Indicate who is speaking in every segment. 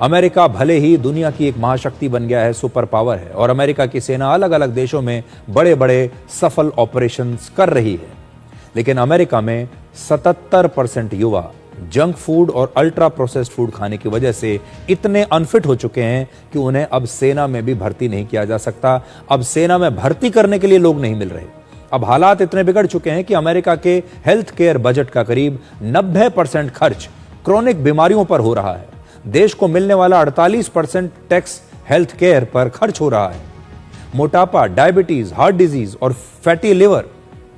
Speaker 1: America भले ही दुनिया की एक महाशक्ति बन गया है, सुपर पावर है, और अमेरिका की सेना अलग अलग देशों में बड़े बड़े सफल ऑपरेशंस कर रही है, लेकिन अमेरिका में 77% युवा जंक फूड और अल्ट्रा प्रोसेस्ड फूड खाने की वजह से इतने अनफिट हो चुके हैं कि उन्हें अब सेना में भी भर्ती नहीं किया जा सकता। अब सेना में भर्ती करने के लिए लोग नहीं मिल रहे। अब हालात इतने बिगड़ चुके हैं कि अमेरिका के हेल्थ केयर बजट का करीब 90% खर्च क्रोनिक बीमारियों पर हो रहा है। देश को मिलने वाला 48% टैक्स हेल्थ केयर पर खर्च हो रहा है। मोटापा, डायबिटीज, हार्ट डिजीज और फैटी लिवर,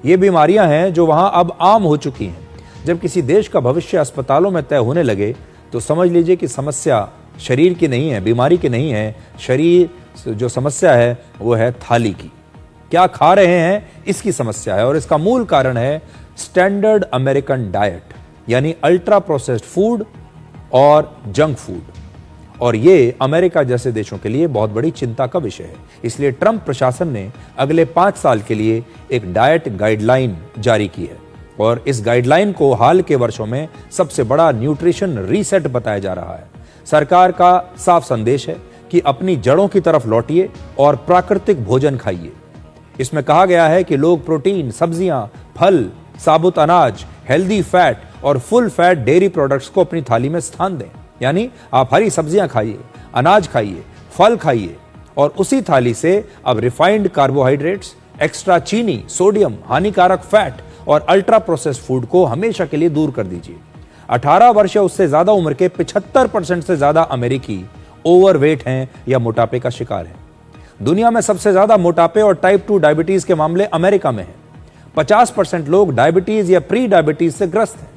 Speaker 1: ये बीमारियां हैं जो वहां अब आम हो चुकी हैं। जब किसी देश का भविष्य अस्पतालों में तय होने लगे तो समझ लीजिए कि समस्या शरीर की नहीं है, बीमारी की नहीं है। शरीर जो समस्या है वो है थाली की, क्या खा रहे हैं इसकी समस्या है। और इसका मूल कारण है स्टैंडर्ड अमेरिकन डाइट, यानी अल्ट्रा प्रोसेस्ड फूड और जंक फूड। और ये अमेरिका जैसे देशों के लिए बहुत बड़ी चिंता का विषय है। इसलिए ट्रंप प्रशासन ने अगले 5 साल के लिए एक डाइट गाइडलाइन जारी की है, और इस गाइडलाइन को हाल के वर्षों में सबसे बड़ा न्यूट्रिशन रीसेट बताया जा रहा है। सरकार का साफ संदेश है कि अपनी जड़ों की तरफ लौटिए और प्राकृतिक भोजन खाइए। इसमें कहा गया है कि लोग प्रोटीन, सब्जियां, फल, साबुत अनाज, हेल्दी फैट और फुल फैट डेयरी प्रोडक्ट्स को अपनी थाली में स्थान दें। यानी आप हरी सब्जियां खाइए, अनाज खाइए, फल खाइए, और उसी थाली से अब रिफाइंड कार्बोहाइड्रेट्स, एक्स्ट्रा चीनी, सोडियम, हानिकारक फैट और अल्ट्रा प्रोसेस्ड फूड को हमेशा के लिए दूर कर दीजिए। 18 वर्ष या उससे ज्यादा उम्र के 75% से ज्यादा अमेरिकी ओवरवेट हैं या मोटापे का शिकार हैं। दुनिया में सबसे ज्यादा मोटापे और टाइप 2 डायबिटीज के मामले अमेरिका में हैं। 50% लोग डायबिटीज या प्री डायबिटीज से ग्रस्त हैं।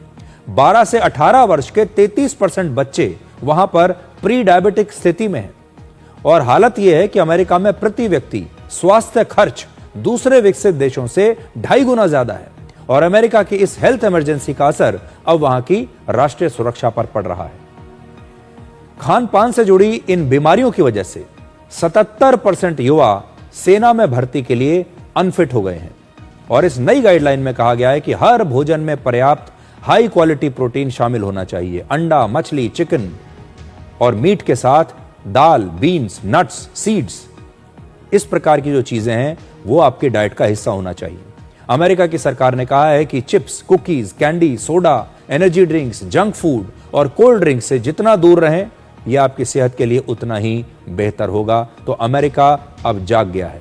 Speaker 1: 12 से 18 वर्ष के 33% बच्चे वहां पर प्री डायबिटिक स्थिति में हैं। और हालत यह है कि अमेरिका में प्रति व्यक्ति स्वास्थ्य खर्च दूसरे विकसित देशों से 2.5 गुना ज्यादा है। और अमेरिका की इस हेल्थ इमरजेंसी का असर अब वहां की राष्ट्रीय सुरक्षा पर पड़ रहा है। खान पान से जुड़ी इन बीमारियों की वजह से 77% युवा सेना में भर्ती के लिए अनफिट हो गए हैं। और इस नई गाइडलाइन में कहा गया है कि हर भोजन में पर्याप्त हाई क्वालिटी प्रोटीन शामिल होना चाहिए। अंडा, मछली, चिकन और मीट के साथ दाल, बीन्स, नट्स, सीड्स, इस प्रकार की जो चीजें हैं वो आपके डाइट का हिस्सा होना चाहिए। अमेरिका की सरकार ने कहा है कि chips, cookies, candy, soda, energy drinks, junk food और कोल्ड ड्रिंक्स से जितना दूर रहें, यह आपकी सेहत के लिए उतना ही बेहतर होगा। तो अमेरिका अब जाग गया है।